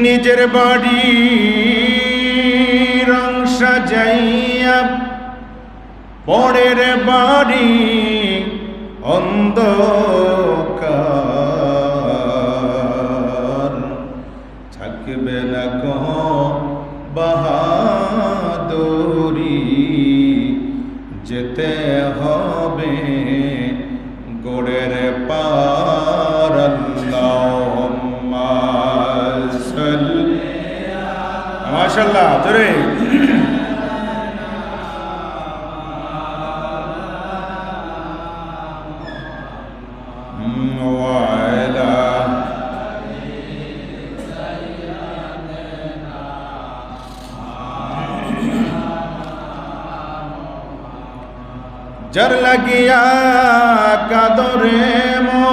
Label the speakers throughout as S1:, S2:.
S1: নিজের বাড়ি রং সাজাইয়া পরের বাড়ি অন্ধকার, থাকবে না কহ বাহাদুরি, যেতে হবে গোড়ের পার। আল্লাহুম্মা সাল্লি মাশাআল্লাহ জোরে যার লাগিয়া কাদরে মন,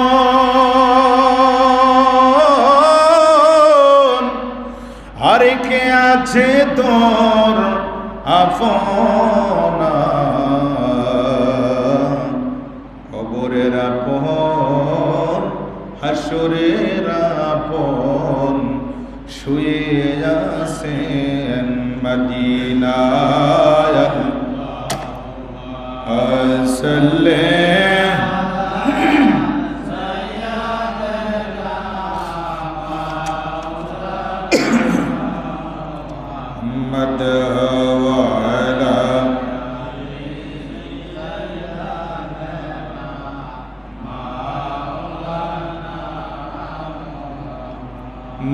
S1: আর কে আছে তোর আপনা, কবরের আপন হাসরের আপন, শুয়ে আছেন মদিনায়।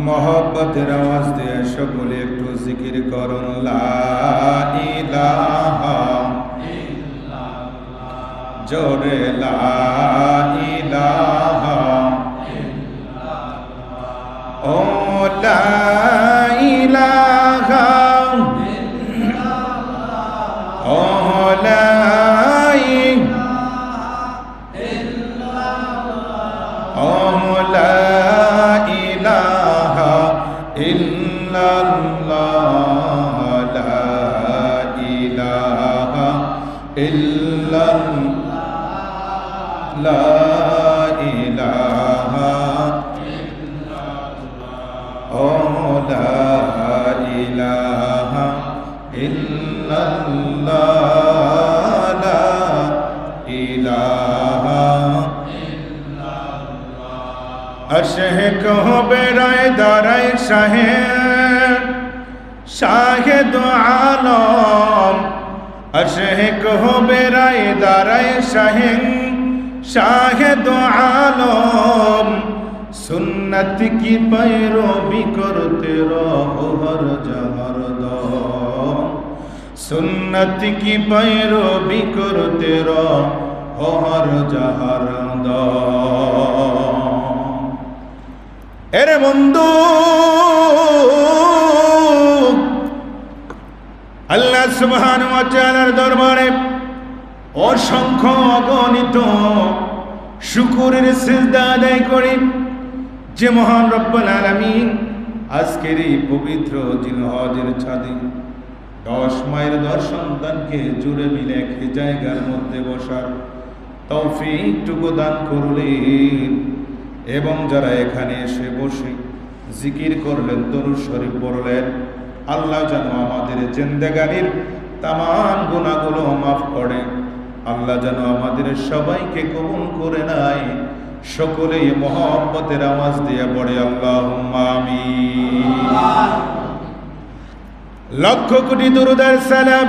S1: মোহব্বতের আওয়াজ দিয়ে সকলে একটু জিকির করুন, লা ইলাহা জোরে লা ইলাহা, ও লা ইলাহা, ও লা ইলাহা ইল্লাল্লাহ, লা ইলাহা ইল্লাল্লাহ, লা ইলাহা ইল্লাল্লাহ, ও লা ইলাহা ইল্লাল্লাহ, লা ইলাহা ইল্লাল্লাহ। আশহে কহ বেরায় দারায় শাহে শাহে দো আলম, আশহে কহ বেরায় দারায় শাহে শাহেদ আলম, সুন্নত কি पैरवी करते रहो हर जहर दम, सुन्नत की पैरवी करते रहो हर जहर दम। এরে বন্ধু, আল্লাহ সুবহানাহু ওয়া তাআলার দরবারে অসংখ্য অগণিত শুকরের সিজদা আদায় করি যে মহান রব্বুল আলামিন আজকের এই পবিত্র জিলহজের ছাদে 10 মায়ের 10 সন্তানকে জুড়ে মিলে এক জায়গার মধ্যে বসার তৌফিকটুকু দান করলেন, এবং যারা এখানে এসে বসে জিকির করলেন, দরুদ শরীফ পড়লেন, আল্লাহ যেন আমাদের জিন্দেগানির তামাম গুনাহগুলো মাফ করে, আল্লাহ যেন আমাদের সবাইকে কবুল করে নেয়। সকলেই মহব্বতের আওয়াজ দিয়ে পড়ে আল্লাহুম্মা আমিন। লক্ষ কোটি দরুদ আর সালাম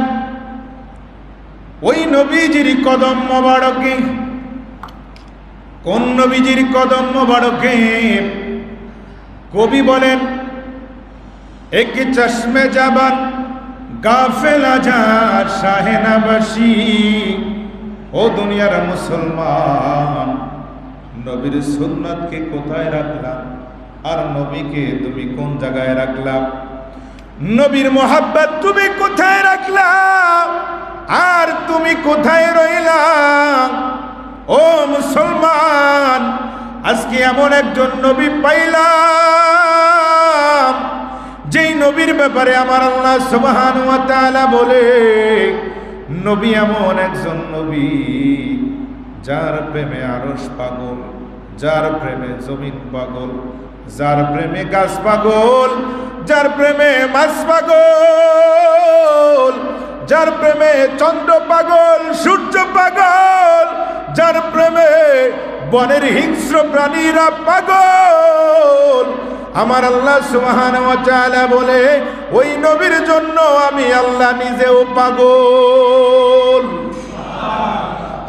S1: ওই নবীজির কদম মোবারকে। কোন নবীজির কদম মোবারকে? কবি বলেন, এক চশমে জাবান গাফেল আজাদ শাহে নবশী। ও দুনিয়ার মুসলমান, নবীর সুন্নাতকে কোথায় রাখলাম আর নবীকে তুমি কোন জায়গায় রাখলাম? নবীর মোহাব্বত তুমি কোথায় রাখলাম আর তুমি কোথায় রইলা? ও মুসলমান, আজকে এমন একজন নবী পাইলাম যেই নবীর ব্যাপারে আমার আল্লাহ সুবহানাহু ওয়া তাআলা বলে, নবী এমন একজন নবী যার প্রেমে আরশ পাগল, যার প্রেমে জমিন পাগল, যার প্রেমে গাছ পাগল, যার প্রেমে মাছ পাগল, যার প্রেমে চন্দ্র পাগল, সূর্য পাগল, যার প্রেমে বনের হিংস্র প্রাণীরা পাগল। আমার আল্লাহ সুবহানাহু ওয়া তাআলা বলে ওই নবীর জন্য আমি আল্লাহ নিজেও পাগল।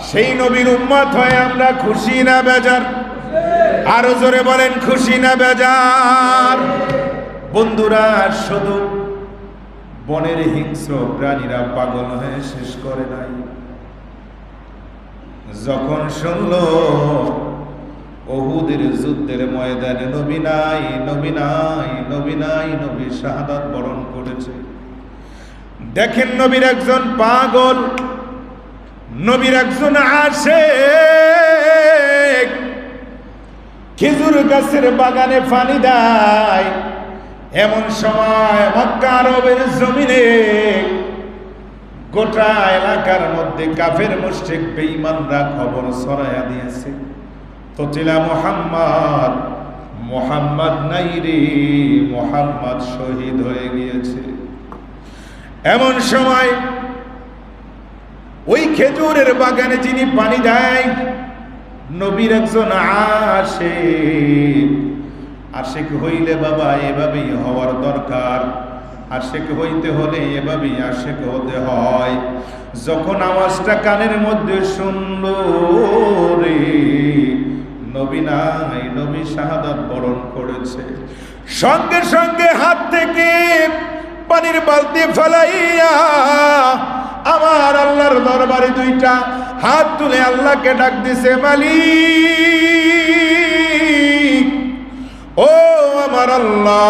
S1: সেই নবীর উম্মত হয়ে আমরা খুশি না বেজার? আরো জোরে বলেন, খুশি না বেজার? বন্ধুরা, শুধু বনের হিংস্র প্রাণীরা পাগল হয়ে শেষ করে নাই। যখন শুনল উহুদের যুদ্ধের ময়দানে নবী নাই, নবী নাই, নবী নাই, নবী শাহাদাত বরণ করেছে। দেখেন, নবীর একজন পাগল, নবীর একজন আশিক খেজুর গাছের বাগানে পানি দেয়। এমন সময় মক্কা আরবের জমিনে গোটা এলাকার মধ্যে কাফের মুশরিক বেঈমানরা খবর ছড়াইয়া দিয়েছে, কতিলা মুহাম্মদ, মুহাম্মদ নাই রে, মুহাম্মদ শহীদ হয়ে গিয়েছে। এমন সময় ওই খেজুরের বাগানে যিনি পানি দেয়, নবীর একজন আশিক। আশিক হইলে বাবা এভাবেই হওয়ার দরকার। আশিক হইতে হলে এভাবেই আশিক হতে হয়। যখন আওয়াজটা কানের মধ্যে শুনল রে নবী নাই, নবী শাহাদাত বরণ করেছে, সঙ্গে সঙ্গে হাত থেকে পানির বালতি ফেলাইয়া আমার আল্লাহর দরবারে দুইটা হাত তুলে আল্লাহকে ডাক দিছে, মালিক, ও আমার আল্লাহ,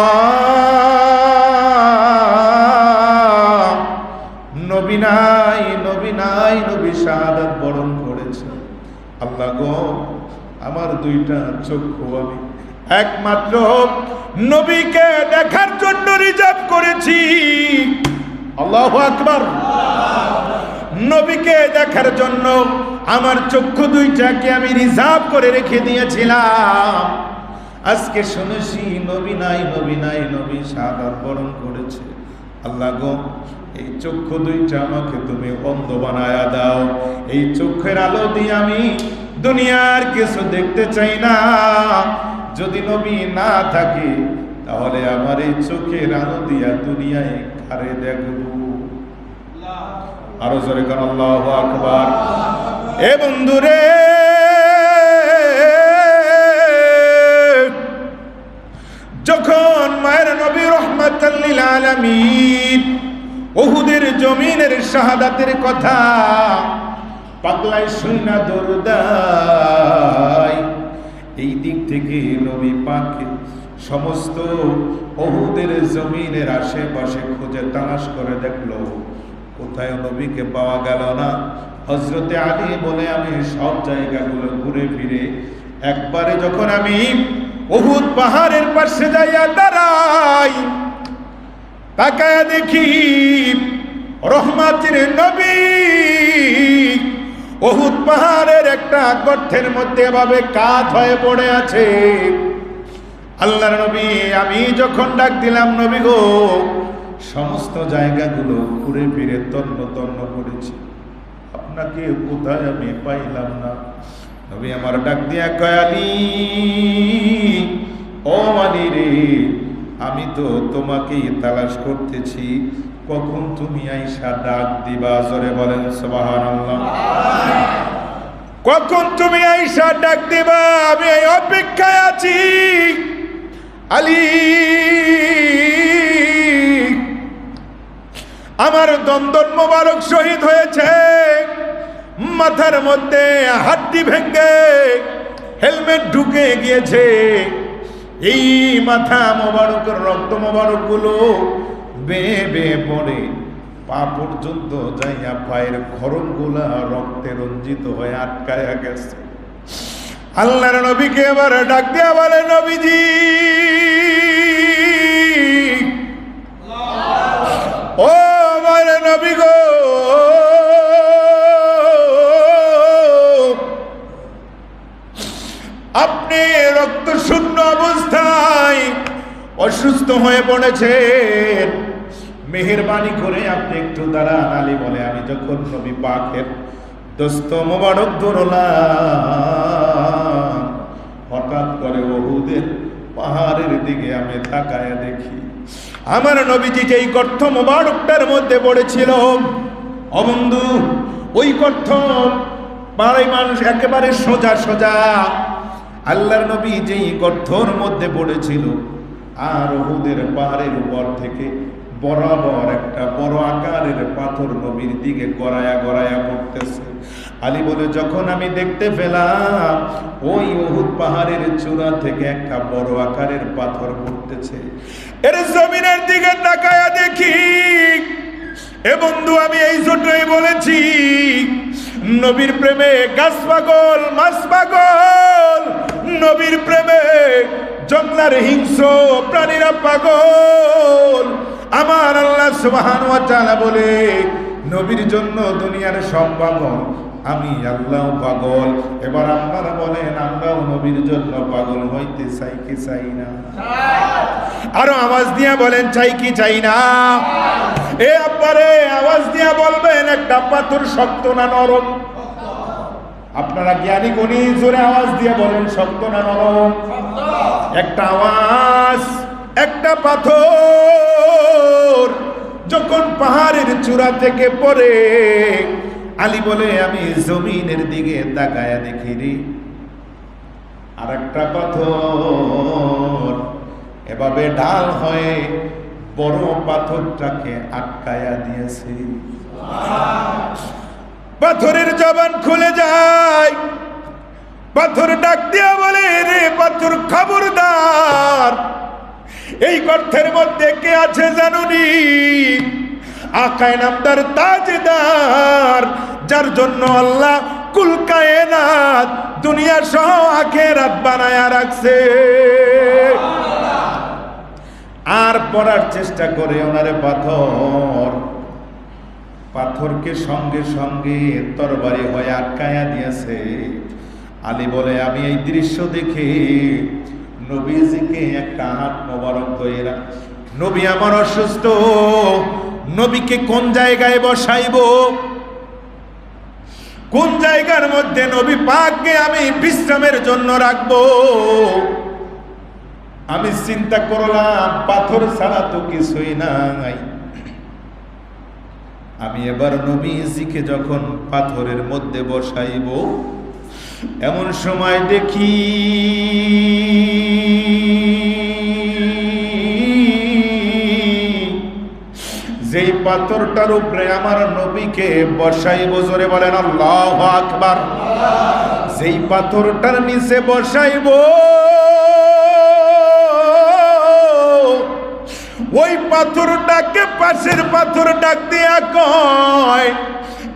S1: নবী নাই, নবী নাই, নবী শাহাদাত বরণ করেছে। আল্লাহ গো, আমার দুইটা চক্ষু আমি একমাত্র নবীকে দেখার জন্য রিজার্ভ করেছি। আল্লাহু আকবার। নবীকে দেখার জন্য আমার চক্ষু দুইটাকে আমি রিজার্ভ করে রেখে দিয়েছিলাম। আজকে শুনেছি নবী নাই, নবী নাই, নবী শাহাদাত বরণ করেছে। আল্লাহ গো, এই চক্ষু দুইটা আমাকে তুমি অন্ধ বানায়া দাও। এই চোখের আলো দিয়ে আমি দুনিয়ার কিছু দেখতে চাই না। যদি নবী না থাকে তাহলে আমার এই চোখের আলো দিয়া দুনিয়ায় কারে দেখব? আরো জোরে কান আল্লাহু আকবার। এ বন্ধুরে, যখন মায়ের নবী রাহমাতাল লিল আলামিন উহুদের জমিনের শাহাদাতের কথা পাগলাই শুনা দরদাই, এই দিক থেকে নবী পাকে সমস্ত উহুদের জমিনের আশেপাশে খুঁজে তালাশ করে দেখলো, কোথায় নবীকে পাওয়া গেল না। হযরতে আলী বলে আমি সব জায়গাগুলো ঘুরে ফিরে একবারে যখন আমি উহুদ পাহাড়ের পাশে যাইয়া দাঁড়াই, তাকায়া দেখি রহমাতের নবী উহুদ পাহাড়ের একটা গর্তের মধ্যে এভাবে কাত হয়ে পড়ে আছে। আল্লাহর নবী, আমি যখন ডাক দিলাম নবী গো, সমস্ত জায়গাগুলো ঘুরে ফিরে তন্ন তন্ন করেছি, আপনাকে কোথায় আমি পাইলাম না। নবী আমার ডাক দিয়া কয়, আলী, ও আলী রে, আমি তো তোমাকেই তালাশ করতেছি, কখন তুমি আইসা ডাক দিবা? জোরে বলেন সুবহানাল্লাহ। কখন তুমি আইসা ডাক দিবা, আমি এই অপেক্ষায় আছি। আলী, আমার দন্দন মোবারক শহীদ হয়েছে, মাথার মধ্যে হাড্ডি ভেঙে হেলমেট ঢুকে গিয়েছে। এই মাথা মোবারকের রক্ত মোবারক গুলো বেয়ে বেয়ে পড়ে পা পর্যন্ত যাইয়া পায়ের খরম গুলা রক্তে রঞ্জিত হয়ে আটকায়া গেছে। আল্লাহর নবীকে এবার ডাক দিয়া বলে, নবীজি, ও আমার নবী গো, আপনি রক্ত শূন্য অবস্থায় অসুস্থ হয়ে পড়েছেন, মেহেরবানি করে আপনি একটু দাঁড়ান। আলী বলে, আমি যখন নবী পাকের দোস্ত মোবারক ধরলাম, হঠাৎ করে উহুদের পাহাড়ের দিকে আমি তাকায় দেখি আমার নবীজি যেই গর্ত মোবারকটার মধ্যে পড়েছিল, ও বন্ধু, ওই গর্ত পাড়ায় মানুষ একেবারে সোজা সোজা, আল্লাহর নবী যেই গর্তর মধ্যে পড়েছিল, আর উহুদের পাহাড়ের উপর থেকে বরাবর একটা বড় আকারের পাথর নবীর দিকে গড়ায়া গড়ায়া পড়তেছে। আলী বলে, যখন আমি দেখতে পেলাম ওই উহুদ পাহাড়ের চূড়া থেকে একটা বড় আকারের পাথর পড়তেছে, এর জমিনের দিকে তাকায়া দেখি, এ বন্ধু, আমি এই জন্যই বলেছি নবীর প্রেমে গাছ পাগল, মাছ পাগল, নবীর প্রেমে জঙ্গলার হিংস্র প্রাণীরা পাগল। আমার আল্লাহ সুবহানাহু ওয়া তাআলা বলে, নবীর জন্য দুনিয়ার সব পাগল, আমি আল্লাহ পাগল। এবার আপনারা বলেন, আমরাও নবীর জন্য পাগল হইতে চাই কি চাই না? আরো আওয়াজ দিয়া বলেন, চাই কি চাই না? এ আব্বারে, আওয়াজ দিয়া বলবেন, একটা পাথর শক্ত না নরম? আপনারা জ্ঞানী গুণী, জোরে আওয়াজ দিয়ে বলেন, শক্ত না নরম? একটা আওয়াজ। একটা পাথর যখন পাহাড়ের চূড়া থেকে পড়ে, আলী বলে, আমি জমিনের দিকে তাকায়া দেখি রে, আর একটা পাথর এভাবে ঢাল হয়ে বড় পাথরটাকে আটকায়া দিয়েছে। পাথরের জবান খুলে যায়, পাথর ডাক দিয়া বলে, রে পাথর, খবরদার, এই গর্তের মধ্যে কে আছে জানুনি? আকায়ে নামদার তাজদার, যার জন্য আল্লাহ কুল কায়নাত দুনিয়া সহ আখিরাত বানায়া রাখছে। আর পড়ার চেষ্টা করে ওনারে পাথরকে সঙ্গে সঙ্গে তরবারি হয়ে আটকায়া দিয়েছে। আলী বলে, আমি এই দৃশ্য দেখে নবীজিকে একটা হাত মোবারক ধইরা, নবী আমার অসুস্থ, নবীকে কোন জায়গায় বসাইব, কোন জায়গার মধ্যে নবী পাককে আমি বিশ্রামের জন্য রাখবো? আমি চিন্তা করলাম, পাথর ছাড়া তো কিছুই নাই। আমি এবার নবীজিকে যখন পাথরের মধ্যে বসাইব, এমন সময় দেখি যেই পাথরটার উপরে আমার নবীকে বসাইব, জোরে বলেন আল্লাহু আকবার, যেই পাথরটার নিচে বসাইব, ওই পাথরটাকে পাশের পাথর ডাক দিয়া কয়,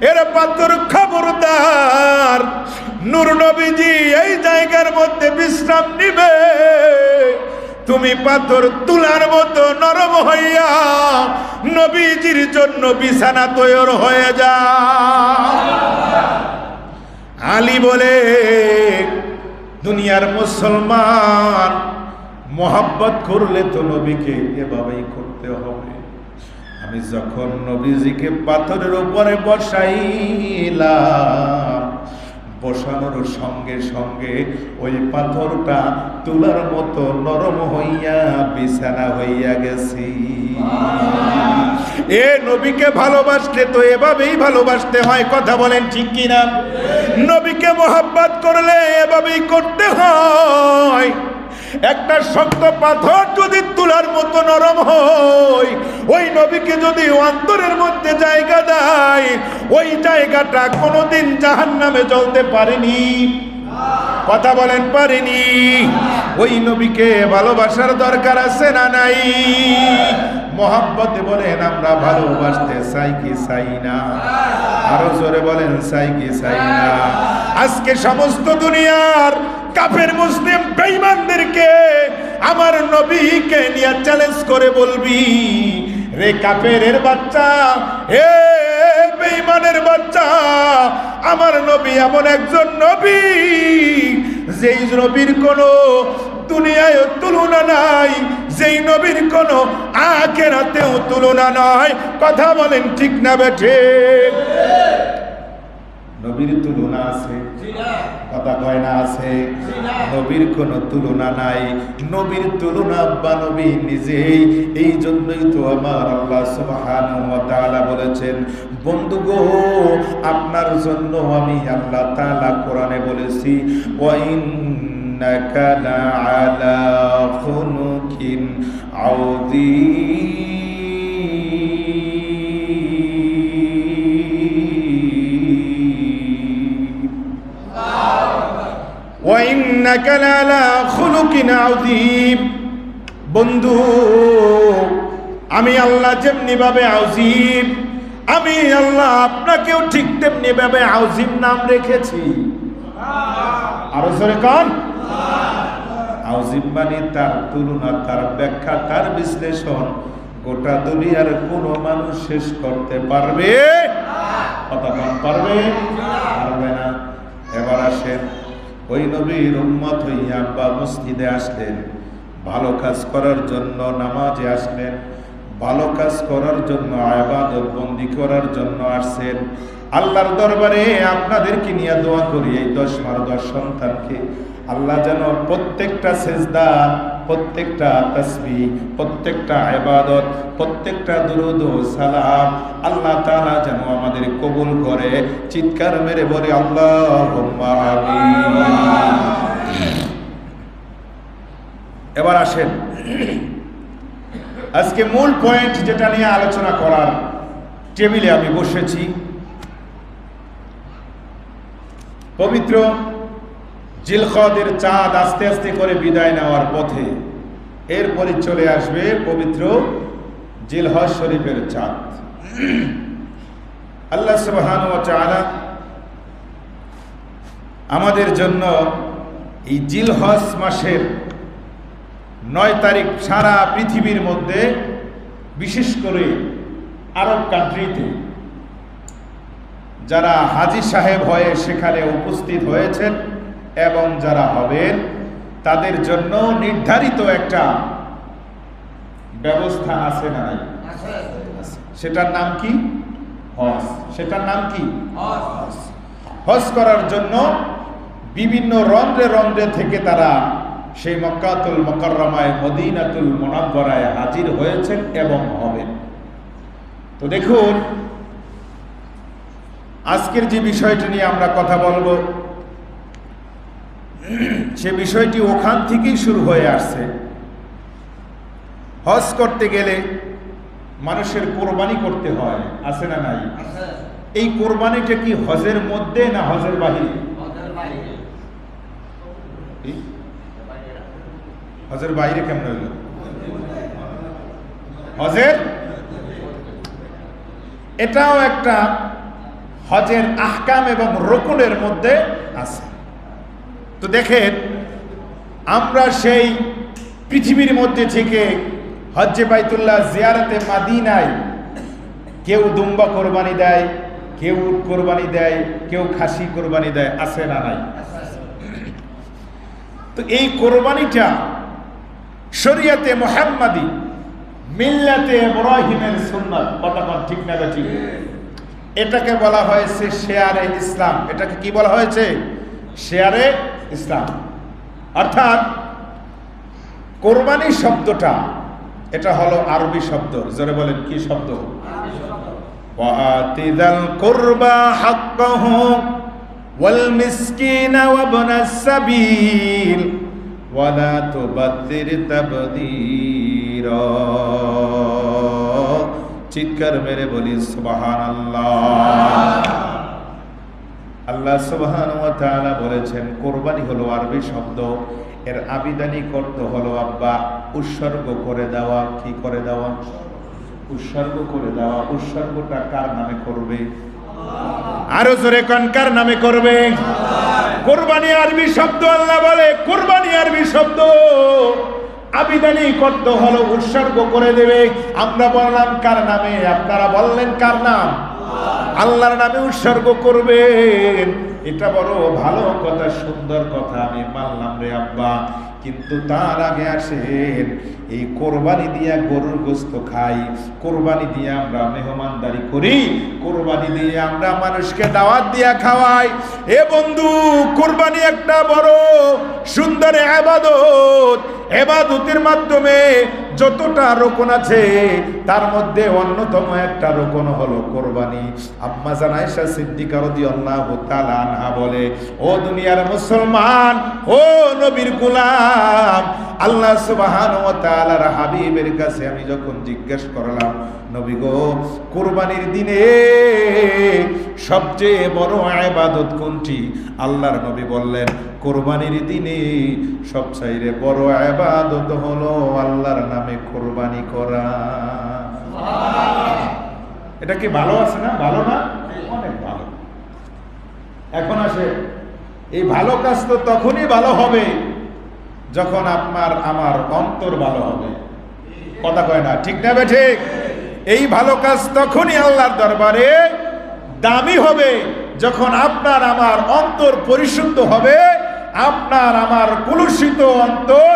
S1: এর পাথর, খবরদার, নূর নবীজি এই জায়গার মধ্যে বিশ্রাম নিবে, তুমি পাথর তুলার মতো নরম হইয়া নবীজির জন্য বিছানা তৈরি হয়ে যাও। আলী বলে, দুনিয়ার মুসলমান মোহাব্বত করলে তো নবীকে এভাবেই করতে হবে। আমি যখন নবীজিকে পাথরের উপরে বসাইলাম, বসানোর সঙ্গে সঙ্গে ওই পাথরটা তুলার মতো নরম হইয়া বিছানা হইয়া গেছি। এ নবীকে ভালোবাসলে তো এভাবেই ভালোবাসতে হয়, কথা বলেন ঠিক কিনা? নবীকে মোহাব্বত করলে এভাবেই করতে হয়। একটা শক্ত পাথর যদি তুলার মতো নরম হয়, ওই নবীকে যদি অন্তরের মধ্যে জায়গা দেয়, ওই জায়গাটা কোনোদিন জাহান্নামে জ্বলতে পারেনি, কথা বলেন পারেনি। ওই নবীকে ভালোবাসার দরকার আছে না নাই? মোহাব্বতে বলেন, আমরা ভালোবাসতে চাই কি চাই না? আরো জোরে বলেন, চাই কি চাই না? আজকে সমস্ত দুনিয়ার কাফের মুসলিম বেঈমানদেরকে আমার নবীকে নিয়ে চ্যালেঞ্জ করে বলবি, রে কাফেরের বাচ্চা, হে বেঈমানের বাচ্চা, আমার নবী এমন একজন নবী, যেই নবীর কোনো দুনিয়ায় তুলনা নাই, যেই নবীর কোনো আখিরাতেও তুলনা নয়। কথা বলেন ঠিক না বেঠিক? নবীর তুলনা আছে? কথা কয় না আছে? নবীর কোনো তুলনা নাই, নবীর তুলনা বা নবী নিজেই। এই জন্যই তো আমার আল্লাহ সুবহানাহু ওয়া তাআলা বলেছেন, বন্ধু গো, আপনার জন্য আমি আল্লাহ তাআলা কোরআনে বলেছি, ওয়া ইন্নাকা লাআলা খুলুকিন আযীম। ওয়াইন্নাকা লাআলা খুলুকিন আযীম। বন্ধু, আমি আল্লাহ যেমনি ভাবে আযীম, আমি আল্লাহ আপনাকেও ঠিক তেমনি ভাবে আযীম নাম রেখেছি। আরো জোরে কোন? আযীম মানে তার তুলনা, তার ব্যাখ্যা, তার বিশ্লেষণ গোটা দুনিয়ার কোনো মানুষ শেষ করতে পারবে? কতক্ষণ পারবে? পারবে না। এবার আসেন, ওই নবীর উম্মত হইয়া বা মসজিদে আসলেন, ভালো কাজ করার জন্য নামাজে আসলেন, ভালো কাজ করার জন্য, ইবাদত বন্দি করার জন্য আসছেন। আল্লাহর দরবারে আপনাদেরকে নিয়ে দোয়া করি, এই 10 মার 10 সন্তানকে আল্লাহ যেন প্রত্যেকটা সেজদা, প্রত্যেকটা তাসবিহ, প্রত্যেকটা ইবাদত, প্রত্যেকটা দুরূদ ও সালাম আল্লাহ তাআলা যেন আমাদের কবুল করে। চিৎকার মেরে বলে আল্লাহুম্মা আমিন। এবার আসেন, আজকে মূল পয়েন্ট যেটা নিয়ে আলোচনা করার টেবিলে আমি বসেছি। পবিত্র জিলকদের চাঁদ আস্তে আস্তে করে বিদায় নেওয়ার পথে, এরপরে চলে আসবে পবিত্র জিলহজ শরীফের চাঁদ। আল্লাহ সুবহানাহু ওয়া তাআলা আমাদের জন্য এই জিলহজ মাসের 9 তারিখ সারা পৃথিবীর মধ্যে, বিশেষ করে আরব কান্ট্রিতে যারা হাজী সাহেব হয়ে সেখানে উপস্থিত হয়েছেন এবং যারা হবেন, তাদের জন্য নির্ধারিত একটা ব্যবস্থা আছে না নাই? সেটার নাম কি? হজ। সেটার নাম কি? হজ। হজ করার জন্য বিভিন্ন রন্ধ্রে রন্ধ্রে থেকে তারা সেই মক্কাতুল মুকাররমায়, মদিনাতুল মুনাওয়ারায় হাজির হয়েছেন এবং হবেন। তো দেখুন, আজকের যে বিষয়টি নিয়ে আমরা কথা বলবো, সে বিষয়টি ওখান থেকেই শুরু হয়ে আসছে। হজ করতে গেলে মানুষের কোরবানি করতে হয়, আছে না নাই? এই কোরবানিটা কি হজের মধ্যে না হজের বাহিরে? হজের বাইরে কেমন হইল? হজের, এটাও একটা হজের আহকাম এবং রুকুনের মধ্যে আছে। তো দেখেন, আমরা সেই পৃথিবীর মধ্যে থেকে হজ্জে বাইতুল্লাহ জিয়ারতে মাদিনায় কেউ দুম্বা কোরবানি দেয়, কেউ উট কোরবানি দেয়, কেউ খাসি কোরবানি দেয়, আছে না নাই? তো এই কোরবানিটা শরিয়তে মুহাম্মাদি, মিল্লাতে ইব্রাহিমের সুন্নাত। কতক্ষণ ঠিক না ঠিক? এটাকে বলা হয়েছে শেয়ারে ইসলাম। এটাকে কি বলা হয়েছে? শেয়ারে ইসলাম। অর্থাৎ কোরবানি শব্দটা, এটা হলো আরবি শব্দ। জোরে বলেন, কি শব্দ? ওয়াতিদাল কুরবা হাক্কাহু ওয়াল মিসকিনা ওয়া ইবনাস সাবিল ওয়া লা তুবাদ্দির তাবদীরা। চিৎকার মেরে বলি সুবহানাল্লাহ। আল্লাহ সুবহানাহু ওয়া তাআলা বলেছেন, কোরবানি হলো আরবি শব্দ, এর আবিধানিক অর্থ হলো আব্বা উৎসর্গ করে দেওয়া। কি করে দেওয়া? উৎসর্গ করে দেওয়া। উৎসর্গটা কার নামে করবে? আরো জোরে কোন, কার নামে করবে? কোরবানি আরবি শব্দ। আল্লাহ বলে কোরবানি আরবি শব্দ, আবিধানিক অর্থ হলো উৎসর্গ করে দেবে। আমরা বললাম কার নামে, আপনারা বললেন কার নাম? আল্লাহর নামে উৎসর্গ করবেন। এটা বড় ভালো কথা, সুন্দর কথা, আমি মানলাম রে আব্বা। কিন্তু তার আগে আসেন এই কোরবানি দিয়া গরুর গোশত খাই, কোরবানি দিয়ে আমরা মেহমানদারি করি, কোরবানি দিয়ে আমরা মানুষকে দাওয়াত দিয়া খাওয়াই। এ বন্ধু, কোরবানি একটা বড় সুন্দর ইবাদত। ইবাদতের মাধ্যমে যতটা রোকন আছে তার মধ্যে অন্যতম একটা রোকন হলো কোরবানি। আম্মা জান আয়েশা সিদ্দিকা রাদিয়াল্লাহু তাআলা আনহা বলে, ও দুনিয়ার মুসলমান, ও নবীর গোলাম, আল্লাহ সুবহানাহু ওয়া তাআলার হাবিবের কাছে আমি যখন জিজ্ঞেস করলাম, নবী গো, কুরবানির দিনে সবচেয়ে বড় ইবাদত কোনটি? আল্লাহর নবী বললেন, কুরবানির দিনে সবচেয়ে বড় ইবাদত হলো আল্লাহর নামে কুরবানি করা। এটা কি ভালো আছে না? ভালো না? অনেক ভালো। এখন আসে, এই ভালো কাজ তো তখনই ভালো হবে যখন আপনার আমার অন্তর ভালো হবে। কথা কয় না? ঠিক না বে ঠিক? এই ভালো কাজ তখনই আল্লাহর দরবারে দামি হবে যখন আপনার আমার অন্তর পরিশুদ্ধ হবে, আপনার আমার কলুষিত অন্তর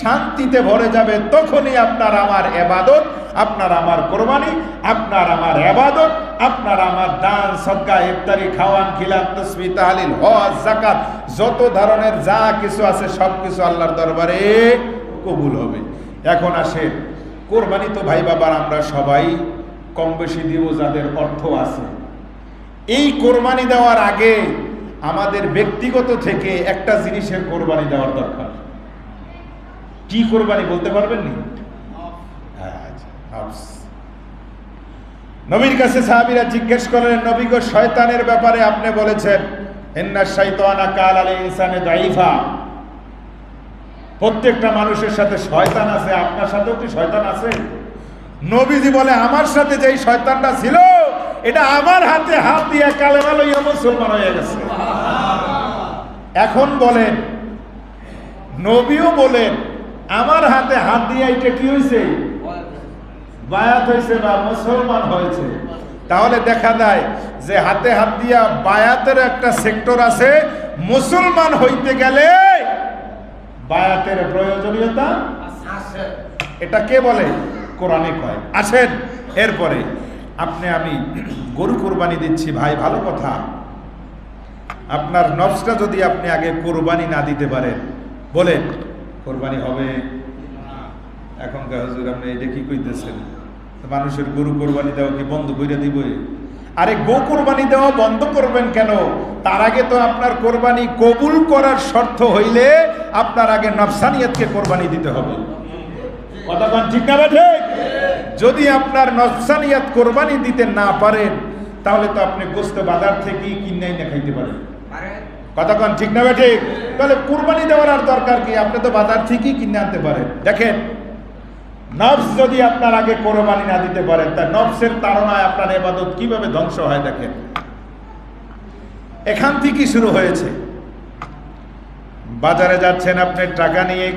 S1: শান্তিতে ভরে যাবে। তখনই আপনার আমার ইবাদত, আপনার আমার কোরবানি, আপনার আমার ইবাদত, আপনার আমার দান, সদকা, ইফতারি, খাওয়ান, খিলাত, তাসবিহ, তাহলিল, হজ, যাকাত, যত ধরনের যা কিছু আছে সব কিছু আল্লাহর দরবারে কবুল হবে। এখন আসে, কোরবানি তো ভাই বাবার আমরা সবাই কম বেশি দিব যাদের অর্থ আছে। এই কোরবানি দেওয়ার আগে আমাদের ব্যক্তিগত থেকে একটা জিনিসের কোরবানি দেওয়ার দরকার। কি কোরবানি বলতে পারবেন নি? নবীর কাছে সাহাবীরা জিজ্ঞেস করলেন, নবী গো, শয়তানের ব্যাপারে আপনি বলেছেন, ইন্না শাইতানা কালা লিল ইনসানি দাঈফা। প্রত্যেকটা মানুষের সাথে শয়তান আছে, আপনার সাথেও কি শয়তান আছে? নবীজি বলে, আমার সাথে যেই শয়তানটা ছিল এটা আমার হাতে হাত দিয়ে কালেমা লইয়া মুসলমান হয়ে গেছে। এখন বলেন, নবীও বলেন, আমার হাতে হাত দিয়ে এটা কি হয়েছে? বায়াত হয়েছে বা মুসলমান হয়েছে। তাহলে দেখা যায় যে হাতে হাত দিয়া বায়াতের একটা সেক্টর আছে। মুসলমান হইতে গেলে বায়াতের প্রয়োজনীয়তা আছে। এটা কে বলে? কোরআনে কয়। আসেন, এরপরে আপনি আমি গরু কোরবানি দিচ্ছি, ভাই ভালো কথা। আপনার নফসটা যদি আপনি আগে কোরবানি না দিতে পারেন, বলেন কোরবানি হবে? এখনকার হুজুর আপনি এটা কি কইতেছেন? মানুষের গরু কোরবানি দেওয়া কি বন্ধ করে দিব? আরে গো কোরবানি দেওয়া বন্ধ করবেন কেন? তার আগে তো আপনার কোরবানি কবুল করার শর্ত হইলে আপনার আগে নফসানিয়তকে কোরবানি দিতে হবে। কথা বলেন, ঠিক না ঠিক? যদি আপনার নফসানিয়ত কোরবানি দিতে না পারেন তাহলে তো আপনি গোশত বাজার থেকেই কিনাই না খাইতে পারেন। কথা বলেন, ঠিক না ঠিক? তাহলে কোরবানি দেওয়ার আর দরকার কি? আপনি তো বাজার থেকেই কিনে আনতে পারেন। দেখেন, নফস যদি আপনার আগে কোরবানি না দিতে পারেন, তা নফসের তাড়নায় আপনার ইবাদত কিভাবে ধ্বংস হয় দেখেন। এখান থেকেই শুরু হয়েছে। বাজারে যাচ্ছেন আপনি টাকা নিয়ে,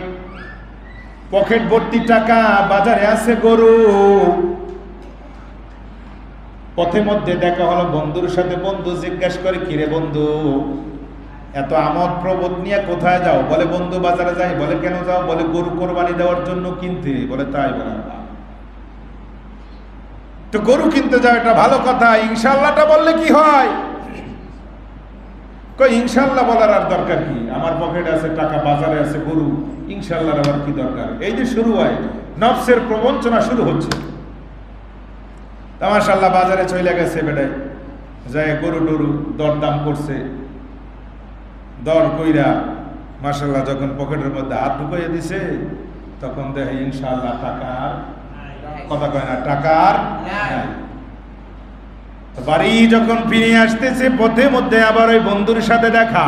S1: পকেট ভর্তি টাকা, বাজারে আছে গরু। পথে মধ্যে দেখা হলো বন্ধুর সাথে, বন্ধু জিজ্ঞাসা করে, কিরে বন্ধু, এত আমোদ প্রবোধ নিয়ে কোথায় যাও? বলে বন্ধু বাজারে যাই। বলে কেন যাও? বলে গরু কোরবানি দেওয়ার জন্য কিনতে। বলে তাই? বলে তো গরু কিনতে যাও, এটা ভালো কথা। ইনশাআল্লাহটা বললে কি হয়? কই ইনশাআল্লাহ বলার আর দরকার কি? আমার পকেটে আছে টাকা, বাজারে আছে গরু, ইনশাআল্লাহর আবার কি দরকার? এই যে শুরু হয়, নফসের প্রবঞ্চনা শুরু হচ্ছে। মাশাআল্লাহ বাজারে চলে গেছে বেটাই, যায় গরু টরু দরদাম করছে। দর কইরা মাশাআল্লাহ যখন পকেটের মধ্যে হাত ঢুকাইয়া দিছে, তখন দেখে ইনশাআল্লাহ টাকার কথা কয় না, টাকার নাই। বাড়ি যখন ফিরে আসতেছে, পথে মধ্যে আবার ওই বন্ধুর সাথে দেখা।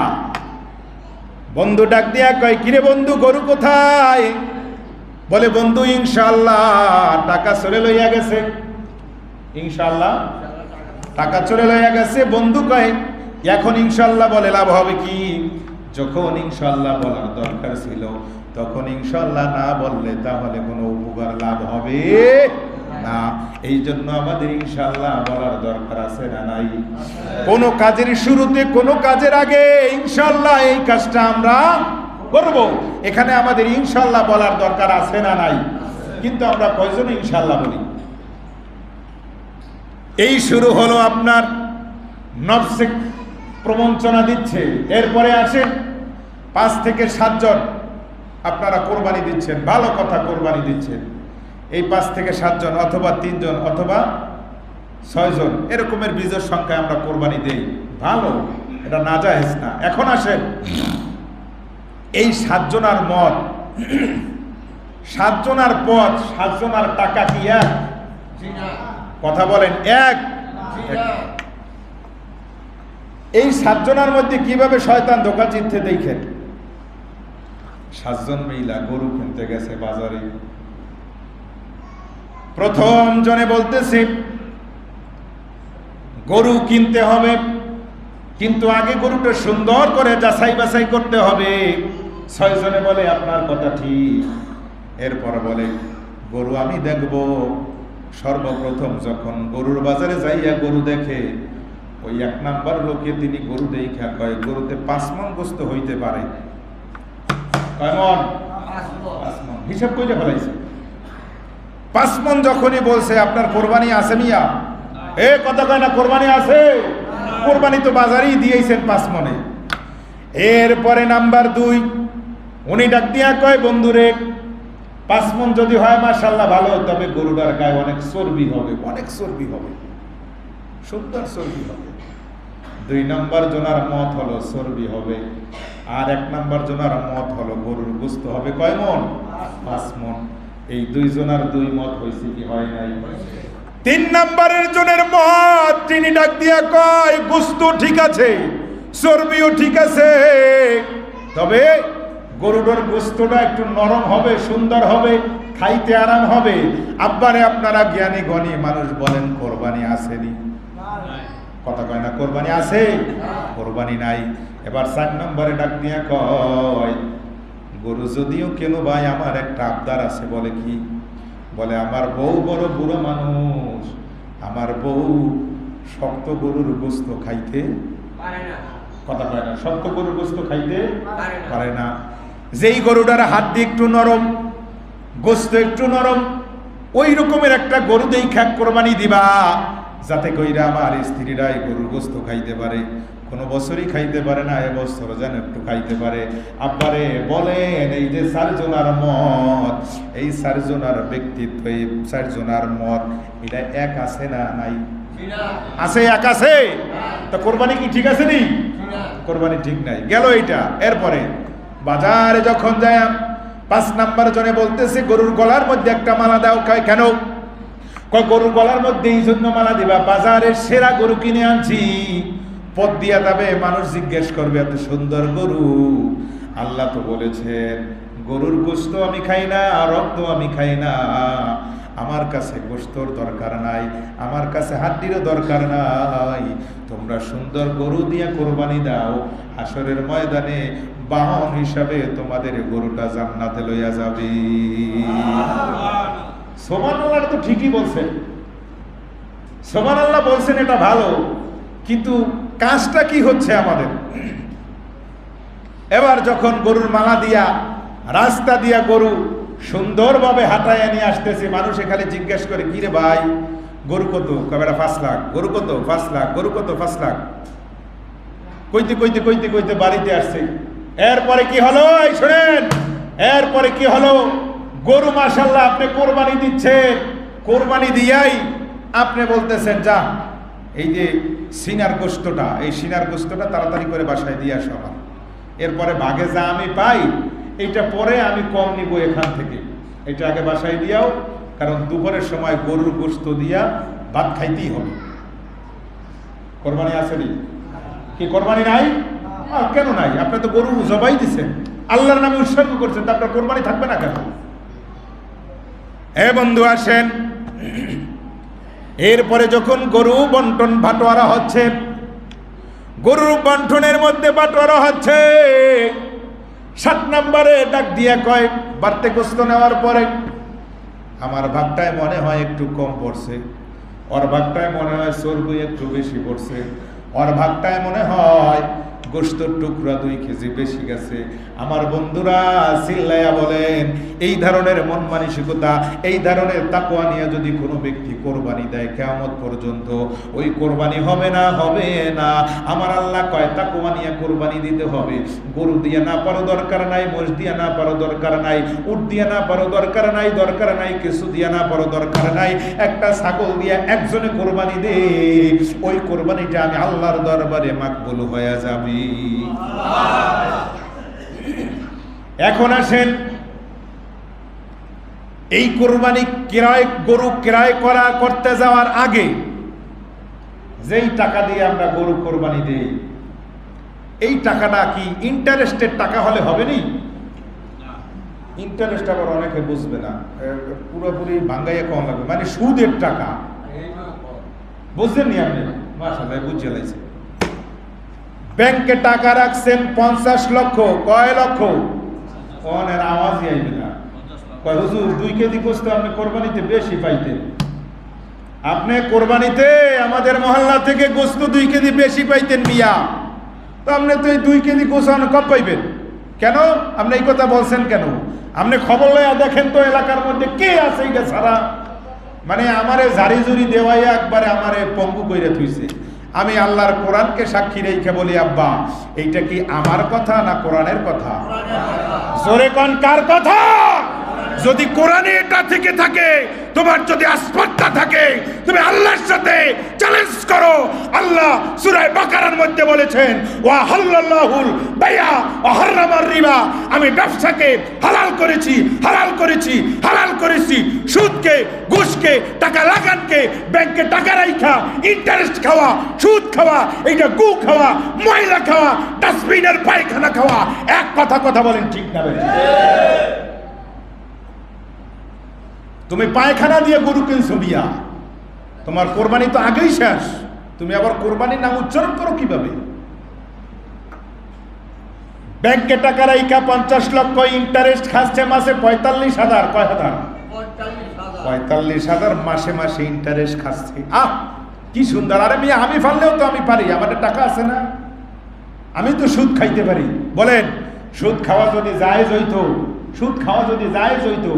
S1: বন্ধু ডাক দিয়া কয়, কিরে বন্ধু, গরু কোথায়? বলে বন্ধু ইনশাআল্লাহ টাকা চলে লইয়া গেছে। ইনশাআল্লাহ টাকা চলে লইয়া গেছে। বন্ধু কয়, এখন ইনশাআল্লাহ বলে লাভ হবে কি? যখন ইনশাআল্লাহ বলার দরকার ছিল তখন ইনশাআল্লাহ না বললে তাহলে কোনো উপকার লাভ হবে না। এই জন্য আমাদের ইনশাআল্লাহ বলার দরকার আছে না নাই? কোন কাজের শুরুতে, কোন কাজের আগে ইনশাআল্লাহ এই কাজটা আমরা করব। এখানে আমাদের ইনশাআল্লাহ বলার দরকার আছে না নাই? কিন্তু আমরা কয়জন ইনশাআল্লাহ বলি? এই শুরু হলো আপনার নফসে প্রবঞ্চনা দিচ্ছে। এরপরে আসেন 5 থেকে 7 জন আপনারা কোরবানি দিচ্ছেন, ভালো কথা, কোরবানি দিচ্ছেন। এই 5 থেকে 7 জন অথবা 3 জন অথবা 6 জন এরকমের বীজের সংখ্যায় আমরা কোরবানি দেই, ভালো, এটা নাজায়েজ না। এখন আসেন এই 7 জনার মত, 7 জনার পথ, 7 জনার টাকা কি এক? কথা বলেন, এক? এই 7 জনার মধ্যে কিভাবে শয়তান ধোঁকা চিনতে দেখেন। 7 জন মহিলা গরু কিনতে গেছে বাজারে। প্রথম জনে বলতেছে গরু কিনতে হবে, কিন্তু আগে গরুটা সুন্দর করে যাচাই বাছাই করতে হবে। 6 জনে বলে আপনার কথা ঠিক। এরপর বলে গরু আমি দেখব। সর্বপ্রথম যখন গরুর বাজারে যাইয়া গরু দেখে, ওই 1 নাম্বার লোকে তিনি গরু দেখা কয় গরুতে 5 মণ গোস্ত হইতে পারে। কয় মণ? 5 মণ। হিসাব কইরা ফেলাইছে। 5 মণ যখনই বলছে আপনার কোরবানি আছে মিয়া? এ কথা কয় না, কোরবানি আছে? কোরবানি তো বাজারেই দিয়েছেন 5 মণে। এরপরে নাম্বার 2 উনি ডাক দিয়া কয় বন্ধুরে 5 মণ যদি হয় মাশাআল্লাহ ভালো, তবে গরুটার গায়ে অনেক চর্বি হবে, অনেক চর্বি হবে, সুন্দর চর্বি হবে। 2 নাম্বার জনার মত হলো চর্বি হবে, আর 1 নাম্বার জনার মত হলো গরুর গোস্ত হবে কয় মণ? 5 মণ। এই 2 জনার 2 মত হইছে কি হয় নাই? 3 নাম্বারের জনের মত তিনি ডাক দিয়া কয় গোস্ত ঠিক আছে, চর্বিও ঠিক আছে, তবে গরুটার গোস্তটা একটু নরম হবে, সুন্দর হবে, খাইতে আরাম হবে। আব্বারে আপনারা জ্ঞানী গণী মানুষ বলেন কোরবানি আসেনি? কথা কয় না, কোরবানি আছে? কোরবানি নাই। এবার 4 নম্বরে ডাক দিয়া কয় গরু যদিও কেন ভাই আমার একটা আবদার আছে। বলে কি? বলে আমার বউ বড় বুড়ো মানুষ, আমার বউ শক্ত গরুর গোস্ত খাইতে পারে না। কথা কয় না, শক্ত গরুর গোস্ত খাইতে পারে না। যেই গরুটার হাত দিয়ে একটু নরম, গোস্ত একটু নরম, ওই রকমের একটা গরু দেই খাক কোরবানি দিবা, যাতে কইরা আমার স্ত্রীরা এই গরুর গোস্ত খাইতে পারে। কোনো বছরই খাইতে পারে না, এবছর যেন একটু খাইতে পারে। আব্বারে বলেন এই যে 4 জনার মত, এই 4 জনার ব্যক্তিত্ব, এই 4 জনার মত, এটা এক আছে না নাই? আছে, এক আছে। তো কোরবানি কি ঠিক আছে নি? কোরবানি ঠিক নাই, গেল এইটা। এরপরে বাজারে যখন যায় 5 নাম্বার জনে বলতেছে গরুর গলার মধ্যে একটা মালা দাও। কেন? গরুর গলার মধ্যে এই জন্য মালা দিবা, বাজারের সেরা গরু কিনে আনছি, পথ দিয়া যাবে, মানুষ জিজ্ঞেস করবে এত সুন্দর গরু। আল্লাহ তো বলেছেন গরুর গোস্ত আমি খাই না, রক্ত আমি খাই না, আমার কাছে গোস্তর দরকার নাই, আমার কাছে হাড্ডিরও দরকার নাই। তোমরা সুন্দর গরু দিয়া কোরবানি দাও, হাসরের ময়দানে বাহন হিসাবে তোমাদের গরুটা জান্নাতে লইয়া যাবে। সুবহানাল্লাহ, তো ঠিকই বলছেন, সুবহানাল্লাহ বলছেন, এটা ভালো, কিন্তু কাজটা কি হচ্ছে আমাদের? এবার যখন গরুর মালা দিয়া রাস্তা দিয়া গরু সুন্দরভাবে হাঁটায় নিয়ে আসতেছে, মানুষ এখানে জিজ্ঞেস করে কি রে ভাই গরু কত? কবেরা 5 লাখ। গরু কত? 5 লাখ। গরু কত? 5 লাখ। কইতে কইতে কইতে কইতে বাড়িতে আসছে। এরপরে কি হলো? এই শুনেন, এরপরে কি হলো? গরু মাশাআল্লাহ আপনি কোরবানি দিচ্ছেন, কোরবানি দিয়াই আপনি বলতেছেন যা এই যে সিনার গোস্তটা, এই সিনার গোস্তটা তাড়াতাড়ি করে বাসায় দিয়ে আসো আমার। এরপরে ভাগে যা আমি পাই এইটা পরে আমি কম নিব এখান থেকে, এটা আগে বাসায় দিয়াও, কারণ দুপুরের সময় গরুর গোস্ত দিয়া ভাত খাইতেই হবে। কোরবানি আসেনি কি? কোরবানি নাই? কেন নাই? আপনি তো গরু জবাই দিচ্ছেন, আল্লাহর নামে উৎসর্গ করছেন, তা আপনার কোরবানি থাকবে না কেন? বন্ধু আসেন, এরপরে যখন গরু বন্টন বাটোয়ারা হচ্ছে, গরুর বন্টনের মধ্যে বাটোয়ারা হচ্ছে, 7 নম্বরে ডাক দিয়া কয় বাড়তে গোস্ত নেওয়ার পরে আমার ভাগটায় মনে হয় একটু কম পড়ছে, ওর ভাগটায় মনে হয় চর্বি একটু বেশি পড়ছে, ওর ভাগটায় মনে হয় গোশতের টুকরা 2 কেজি বেশি গেছে। আমার বন্ধুরা চিল্লায়া বলেন, এই ধরনের মন মানসিকতা, এই ধরনের তাকওয়া নিয়ে যদি কোনো ব্যক্তি কোরবানি দেয়, কিয়ামত পর্যন্ত ওই কোরবানি হবে না, হবে না। আমার আল্লাহ কয় তাকওয়া নিয়ে কোরবানি দিতে হবে। গরু দিয়ে না পারো দরকার নাই, মোষ দিয়ে না পারো দরকার নাই, উট দিয়ে না পারো দরকার নাই, কিছু দিয়ে না পারো দরকার নাই, একটা ছাগল দিয়ে একজনে কোরবানি দে, ওই কোরবানিটা আমি আল্লাহর দরবারে মাকবুল হয়ে যাবে। এখন আসেন, এই কোরবানি গরু ক্রয় করতে যাওয়ার আগে যেই টাকা দিয়ে আমরা গরু কোরবানি দেই, এই টাকাটা কি ইন্টারেস্টের টাকা হলে হবে নি? ইন্টারেস্ট আবার অনেকে বুঝবে না, পুরোপুরি ভাঙ্গাইয়া কম লাগবে, মানে সুদের টাকা। বুঝলেন নি আপনি? মাশাআল্লাহ বুঝে লাইছে। ব্যাংকে টাকা রাখছেন 50 লক্ষ, কয় লক্ষ? অনের আওয়াজই আইবে না। কয় হুজুর 2 কেজি গোশত আপনি কোরবানিতে বেশি পাইতেন। আপনি কোরবানিতে আমাদের মহল্লা থেকে গোশত 2 কেজি বেশি পাইতেন মিয়া, তো আপনি তো এই 2 কেজি গোশত কম পাইবেন কেন? আপনি এই কথা বলছেন কেন? আপনি খবর লইয়া দেখেন তো এলাকার মধ্যে কে আছে এটা ছাড়া, মানে আমারে জারি জুরি দেওয়াইয়া একবারে আমারে পঙ্গু কইরা থুইছে। আমি আল্লাহর কোরআনকে সাক্ষী রেখে বলি, আব্বা এইটা কি আমার কথা না কোরআনের কথা? জোরে কোন কার কথা? যদি কোরআনে এটা থেকে থাকে, তোমার যদি আস্পর্ধা থাকে, তুমি আল্লাহর সাথে চ্যালেঞ্জ করো। আল্লাহ সূরা বাকারার মধ্যে বলেছেন, ওয়া হাল্লাল্লাহুল বাইআ ওয়া হারামার রিবা, আমি ব্যবসাকে হালাল করেছি, সুদকে, ঘুষকে, টাকা লাগানকে, ব্যাংকে টাকা রাখা, ইন্টারেস্ট খাওয়া, সুদ খাওয়া, এইটা গু খাওয়া, ময়লা খাওয়া, ডাস্টবিনের পায়খানা খাওয়া। এক কথা বলেন ঠিক না? তুমি পায়খানা দিয়ে গরু কিনছো বিয়া, তোমার কোরবানি তো আগেই শেষ, তুমি আবার কোরবানির নাম উচ্চারণ করো কিভাবে? ব্যাংকে টাকা রাইখা 50 লক্ষ ইন্টারেস্ট খাচ্ছে মাসে 45,000, কয় হাজার? 45,000 মাসে ইন্টারেস্ট খাচ্ছে। কি সুন্দর! আরে মিয়া, আমি পারলেও তো আমি পারি, আমাদের টাকা আছে না, আমি তো সুদ খাইতে পারি। বলেন, সুদ খাওয়া যদি জায়েজ হইতো,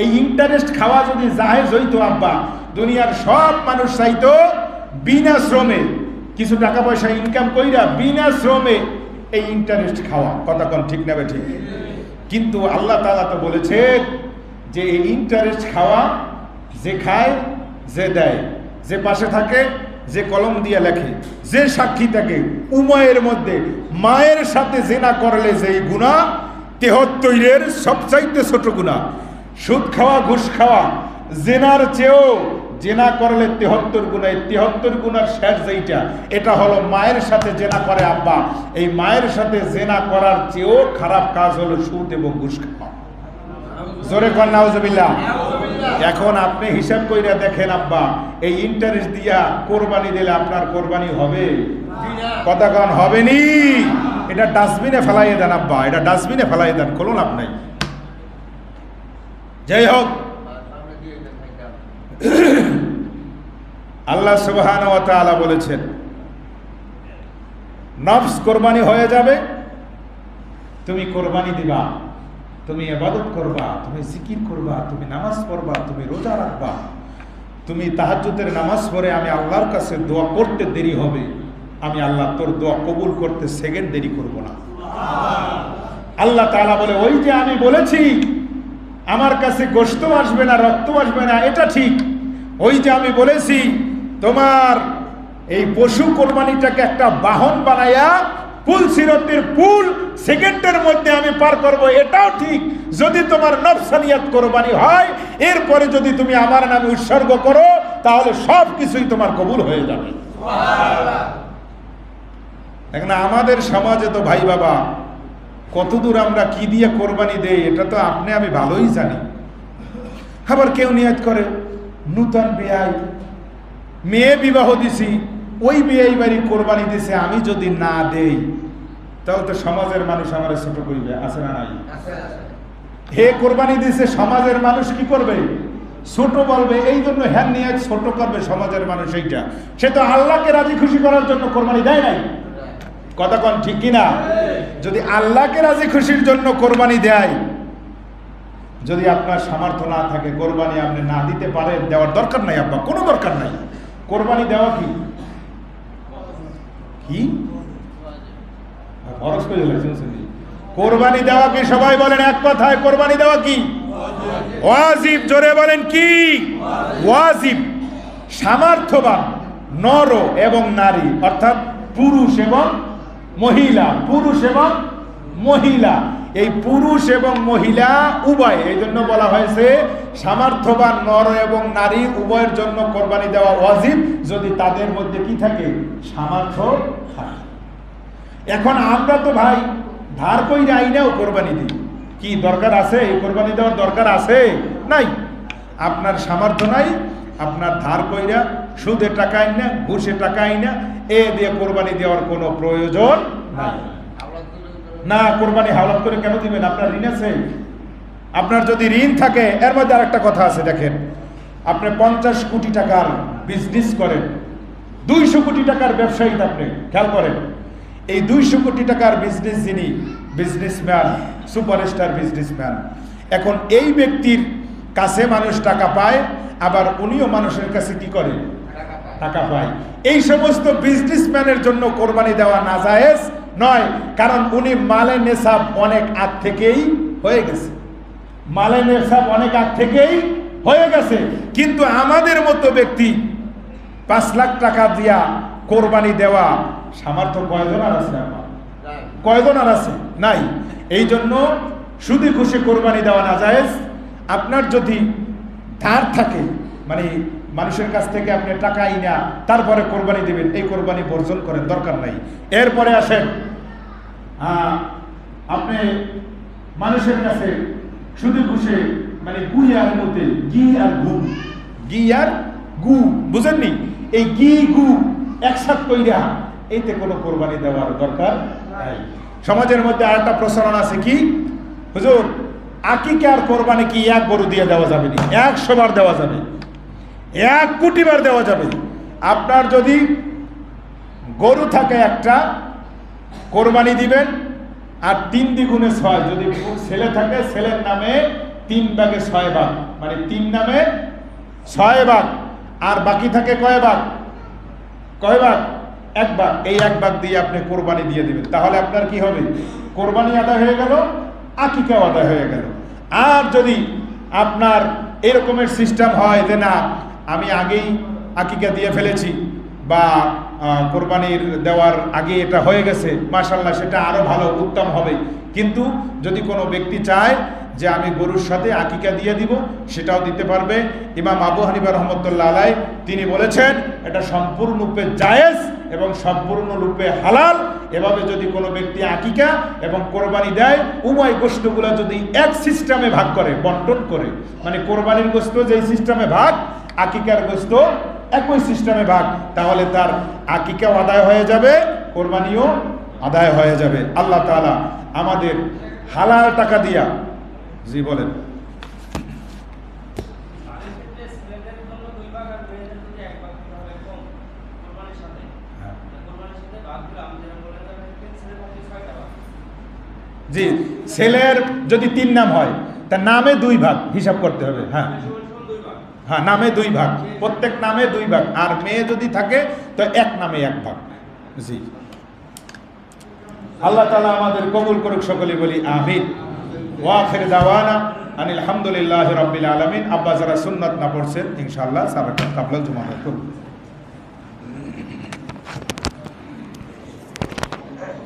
S1: এই ইন্টারেস্ট খাওয়া যদি জায়েজ হইতো, আব্বা দুনিয়ার সব মানুষ চাইতো বিনা শ্রমে কিছু টাকা পয়সা ইনকাম কইরা বিনা শ্রমে এই ইন্টারেস্ট খাওয়া। কথা কোন ঠিক না ঠিক? কিন্তু আল্লাহ তাআলা তো বলেছেন যে এই ইন্টারেস্ট খাওয়া, যে খায়, যে দেয়, যে পাশে থাকে, যে কলম দিয়ে লেখে, যে সাক্ষী থাকে, উভয়ের মধ্যে মায়ের সাথে জেনা করলে যেই গুনাহ 73-এর সবচাইতে ছোট গুনাহ। সুদ খাওয়া, ঘুষ খাওয়া জেনার চেয়েও, জেনা করলে 73 গুনাহ, 73 গুনার শেষ যেইটা, এটা হলো মায়ের সাথে জেনা করে। আব্বা, এই মায়ের সাথে জেনা করার চেয়েও খারাপ কাজ হলো সুদ এবং ঘুষ খাওয়া। জোরে কর নাউজুবিল্লাহ। এখন আপনি হিসাব কইরা দেখেন আব্বা, এই ইন্টারেস্ট দিয়া কোরবানি দিলে আপনার কোরবানি হবে? কথা কন হবে নি? এটা ডাস্টবিনে ফেলাইয়ে দেন আব্বা, এটা ডাস্টবিনে ফেলাইয়ে দেন, কোনো লাভ নাই। যাই হোক, আল্লাহ সুবহানাহু ওয়া তাআলা বলেছেন, নফস কোরবানি হয়ে যাবে, তুমি কোরবানি দিবা, তুমি ইবাদত করবা, তুমি জিকির করবা, তুমি নামাজ পড়বা, তুমি রোজা রাখবা, তুমি তাহাজ্জুদের নামাজ পড়ে আমি আল্লাহর কাছে দোয়া করতে দেরি হবে, আমি আল্লাহ তোর দোয়া কবুল করতে সেকেন্ড দেরি করব না। আল্লাহ তাআলা বলে, ওই যে আমি বলেছি আমার কাছে গোশত আসবে না, রক্ত আসবে না, এটা ঠিক। ওই যে আমি বলেছি তোমার এই পশু কোরবানিটাকে একটা বাহন বানায়া পুল সিরতের পুল সেকেন্ডের মধ্যে আমি পার করব, এটাও ঠিক। যদি তোমার নফসানিয়াত কোরবানি হয়, এরপরে যদি তুমি আমার নামে উৎসর্গ করো, তাহলে সব কিছুই তোমার কবুল হয়ে যাবে। এখন আমাদের সমাজে তো ভাই বাবা কতদূর আমরা কি দিয়ে কোরবানি দেই, এটা তো আপনি আমি ভালোই জানি। আবার কেউ নিয়ত করে নূতন বিয়াই, মেয়ে বিবাহ দিছি, ওই বিয়াই বাড়ি কোরবানি দিছে, আমি যদি না দেই তাহলে তো সমাজের মানুষ আমার ছোট করবে, আছে না নাই? হে কোরবানি দিছে, সমাজের মানুষ কি করবে? ছোট বলবে, এই জন্য হ্যাঁ নিয়ে ছোট করবে সমাজের মানুষ। এইটা সে তো আল্লাহকে রাজি খুশি করার জন্য কোরবানি দেয় নাই, কথা কোন ঠিক কিনা? যদি আল্লাহকে রাজি খুশির জন্য কোরবানি দেয়, যদি আপনার সামর্থ্য না থাকে, কোরবানি আপনি না দিতে পারেন, দেওয়ার দরকার নাই, আব্বা কোনো দরকার নাই। কোরবানি দেওয়া কি কি খরচ করে কোরবানি দেওয়া কি? সবাই বলেন এক কথায়, কোরবানি দেওয়া কি ওয়াজিব? জোরে বলেন কি ওয়াজিব? সামর্থ্যবান নর এবং নারী, অর্থাৎ পুরুষ এবং মহিলা, পুরুষ এবং মহিলা, এই পুরুষ এবং মহিলা উভয়, এই জন্য বলা হয়েছে সামর্থ্যবান নর এবং নারী উভয়ের জন্য কোরবানি দেওয়া ওয়াজিব, যদি তাদের মধ্যে কি থাকে? সামর্থ্য থাকে। এখন আমরা তো ভাই ধার কইরা আইনাও কোরবানি দিই, কি দরকার আছে? এই কোরবানি দেওয়ার দরকার আছে? নাই। আপনার সামর্থ্য নাই, আপনার ধার কইরা সুদে টাকা আইনা, ঘুষে টাকা আইনা এ দিয়ে কোরবানি দেওয়ার কোনো প্রয়োজন নাই। না, কোরবানি হাওলাত করে কেন দিবেন? আপনার ঋণ আছে। আপনার যদি ঋণ থাকে, এর মধ্যে আরেকটা কথা আছে, দেখেন, আপনি 50 কোটি টাকার বিজনেস করেন, 200 কোটি টাকার ব্যবসায়ী, আপনি খেয়াল করেন, এই 200 কোটি টাকার বিজনেস যিনি বিজনেসম্যান, সুপারস্টার বিজনেসম্যান, এখন এই ব্যক্তির কাছে মানুষ টাকা পায়, আবার উনিও মানুষের কাছে কি করে? টাকা পায়। এই সমস্ত বিজনেসম্যানের জন্য কোরবানি দেওয়া নাজায়েজ নয়, কারণ উনি মালে নেশাব অনেক আগ থেকেই হয়ে গেছে, মালে নেশাব অনেক আগ থেকেই হয়ে গেছে। কিন্তু আমাদের মতো ব্যক্তি 5 লাখ টাকা দিয়া কোরবানি দেওয়া সামর্থ্য কয়জন আর আছে? আমার কয়জন আর আছে? নাই। এই জন্য শুধু খুশি কোরবানি দেওয়া নাজায়েজ। আপনার যদি ধার থাকে, মানে মানুষের কাছ থেকে আপনি টাকা আইনা তারপরে কোরবানি দিবেন, এই কোরবানি বর্জন করেন, দরকার নাই। এরপরে আসেন, আপনি মানুষের কাছে শুধু খুশি, মানে গুই আর মধ্যে ঘি আর গু, ঘি আর গু, বুঝেননি? এই ঘি গু একসাথ কইরা, এইতে কোনো কোরবানি দেওয়ার দরকার নাই। সমাজের মধ্যে আরেকটা প্রচলন আছে, কি হুজুর, আকিকা আর কোরবানি কি এক গরু দিয়ে দেওয়া যাবে না? 100 বার দেওয়া যাবে, 1 কোটি বার দেওয়া যাবে। আপনার যদি গরু থাকে একটা, কোরবানি দিবেন, আর 3 দ্বিগুণে 6, যদি ছেলে থাকে ছেলের নামে 3 ভাগে 6 ভাগ, মানে 3 নামে 6 ভাগ, আর বাকি থাকে কয় ভাগ? 1 ভাগ। এই 1 ভাগ দিয়ে আপনি কোরবানি দিয়ে দিবেন, তাহলে আপনার কি হবে? কোরবানি আদায় হয়ে গেল, আকিকাও আদায় হয়ে গেল। আর যদি আপনার এরকমের সিস্টেম হয় যে না, আমি আগেই আকিকা দিয়ে ফেলেছি, বা কোরবানির দেওয়ার আগে এটা হয়ে গেছে, মাশাআল্লাহ, সেটা আরো ভালো, উত্তম হবে। কিন্তু যদি কোনো ব্যক্তি চায় যে আমি গরুর সাথে আকিকা দিয়ে দিব, সেটাও দিতে পারবে। ইমাম আবু হানিফা রহমতুল্লাহ আলাইহি তিনি বলেছেন এটা সম্পূর্ণরূপে জায়েজ এবং সম্পূর্ণরূপে হালাল। এভাবে যদি কোনো ব্যক্তি আকিকা এবং কোরবানি দেয়, উভয় গোশতগুলো যদি এক সিস্টেমে ভাগ করে, বন্টন করে, মানে কোরবানির গোশত যেই সিস্টেমে ভাগ, আকিকার গোশত একই সিস্টেমে ভাগ, তাহলে তার আকিকাও আদায় হয়ে যাবে, কোরবানিও আদায় হয়ে যাবে। আল্লাহ তাআলা আমাদের হালাল টাকা দিয়া, জি বলেন, জি, ছেলের যদি 3 নাম হয়, তার নামে 2 ভাগ হিসাব করতে হবে। হ্যাঁ, নামে 2 ভাগ, প্রত্যেক নামে 2 ভাগ, আর মেয়ে যদি থাকে তো এক নামে 1 ভাগ। জি, আল্লাহ তাআলা আমাদের কবুল করুক, সকলে বলি আমিন। ওয়া আখির দাওয়ানা আনিল হামদুলিল্লাহি রাব্বিল আলামিন। আব্বা যারা সুন্নাত না পড়ছেন, ইনশাআল্লাহ সারাকাত কাবলাল জুমা করুন।